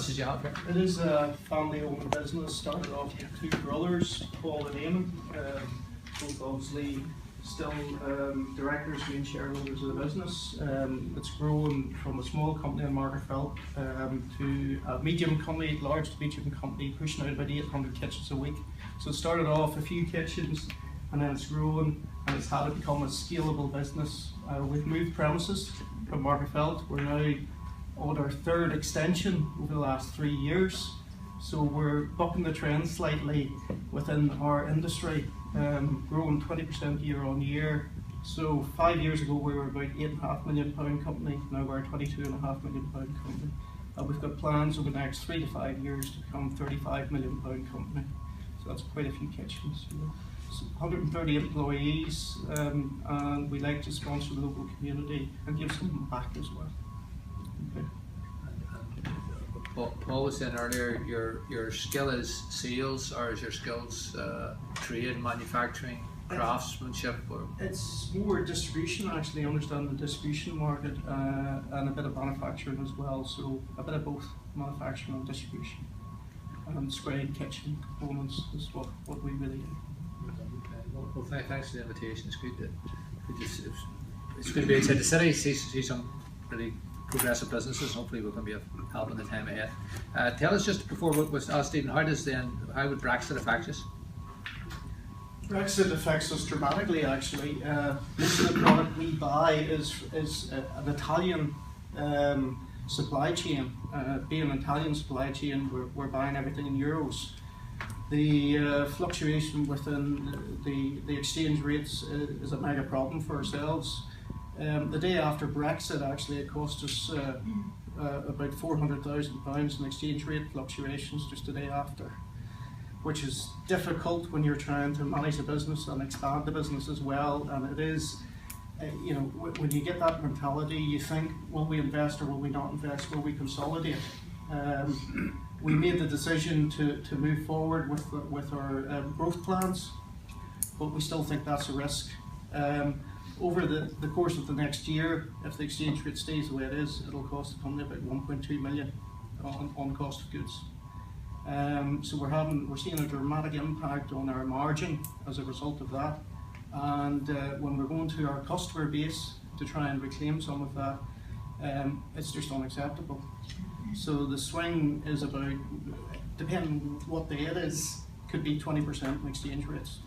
premises you have here? It is a family-owned business. Started off with two brothers, Paul and Eamon, both obviously still directors, main shareholders of the business. It's grown from a small company in Margaretfeld to a medium company, large to medium company, pushing out about 800 kitchens a week. So it started off a few kitchens, and then it's grown, and it's had to become a scalable business. We've moved premises from Margaretfeld. We're now on our third extension over the last 3 years. So we're bucking the trend slightly within our industry, growing 20% year on year. So 5 years ago we were about £8.5 million company, now we're a £22.5 million company. We've got plans over the next 3 to 5 years to become a £35 million company. So that's quite a few kitchens. You know. So 130 employees, and we like to sponsor the local community and give something back as well. Okay. Paul was saying earlier, your skill is sales, or is your skills trade, manufacturing, craftsmanship? Or? It's more distribution, actually, understand the distribution market, and a bit of manufacturing as well. So a bit of both manufacturing and distribution. And spraying kitchen components is what we really do. Well, thanks for the invitation. It's good it's good to be outside the city, see some really progressive businesses. Hopefully we can be of help in the time ahead. Tell us, just before we ask Stephen, how would Brexit affect us? Brexit affects us dramatically, actually. Most of the product we buy is an Italian supply chain. Being an Italian supply chain, we're buying everything in euros. The fluctuation within the exchange rates is a mega problem for ourselves. The day after Brexit, actually, it cost us about £400,000 in exchange rate fluctuations just the day after, which is difficult when you're trying to manage a business and expand the business as well. And it is, you know, when you get that mentality, you think, will we invest or will we not invest? Will we consolidate? We made the decision to move forward with our growth plans, but we still think that's a risk. Over the course of the next year, if the exchange rate stays the way it is, it'll cost the company about 1.2 million on cost of goods. So we're seeing a dramatic impact on our margin as a result of that. And when we're going to our customer base to try and reclaim some of that, it's just unacceptable. So the swing is about, depending on what day it is, could be 20% in exchange rates.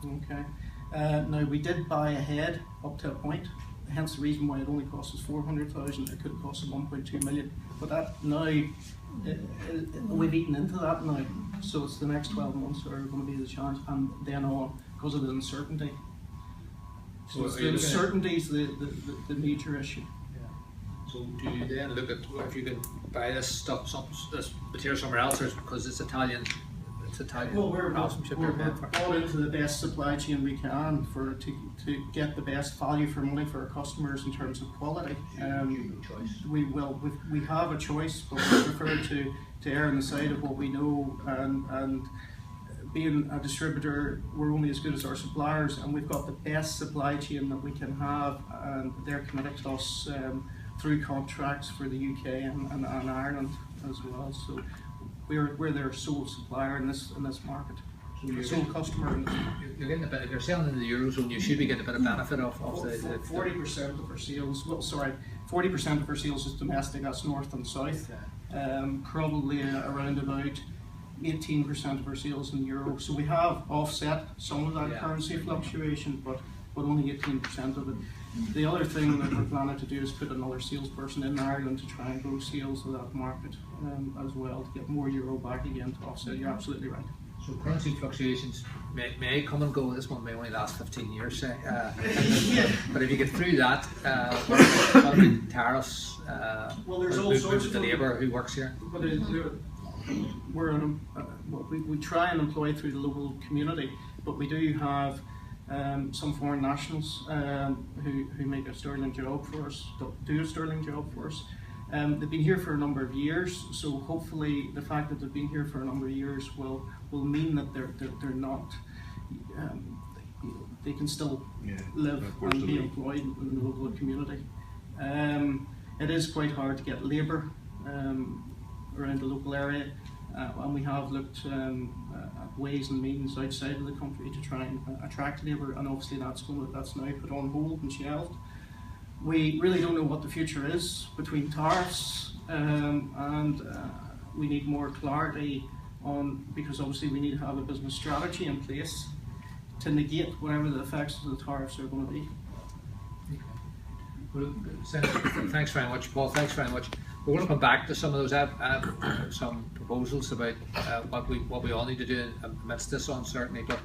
Okay. Now we did buy ahead up to a point, hence the reason why it only cost us 400,000. It could have cost us 1.2 million. But that now, we've eaten into that now. So it's the next 12 months are going to be the challenge, and then on because of the uncertainty. So the uncertainty is the major issue. So do you then look at if you can buy this material somewhere else, or because it's Italian? Well, we're brought into the best supply chain we can to get the best value for money for our customers in terms of quality. We have a choice, but we prefer to err on the side of what we know, and being a distributor, we're only as good as our suppliers, and we've got the best supply chain that we can have, and they're committed to us through contracts for the UK and Ireland as well. So we're their sole supplier in this market. So you're sole customer. You're getting a bit. If you're selling in the eurozone, you should be getting a bit of benefit of the 40% of our sales. Well, sorry, 40% of our sales is domestic. That's north and south. Probably around about 18% of our sales in euro. So we have offset some of that currency fluctuation, but only 18% of it. The other thing that we're planning to do is put another salesperson in Ireland to try and grow sales of that market as well, to get more euro back again to offset. You're absolutely right. So currency fluctuations may come and go. This one may only last 15 years, say. But if you get through that, what about tariffs? Well, there's all sorts of the labour who works here. But we try and employ through the local community, but we do have some foreign nationals who make a sterling job for us, do a sterling job for us. They've been here for a number of years, so hopefully the fact that they've been here for a number of years will mean that they're not, they can still live and be employed in the local community. It is quite hard to get labour. around the local area, and we have looked at ways and means outside of the country to try and attract labour, and obviously that's now put on hold and shelved. We really don't know what the future is between tariffs, and we need more clarity on, because obviously we need to have a business strategy in place to negate whatever the effects of the tariffs are going to be. Well, Senator, thanks very much, Paul. Thanks very much. We're going to come back to some of those some proposals about what we all need to do amidst this uncertainty. But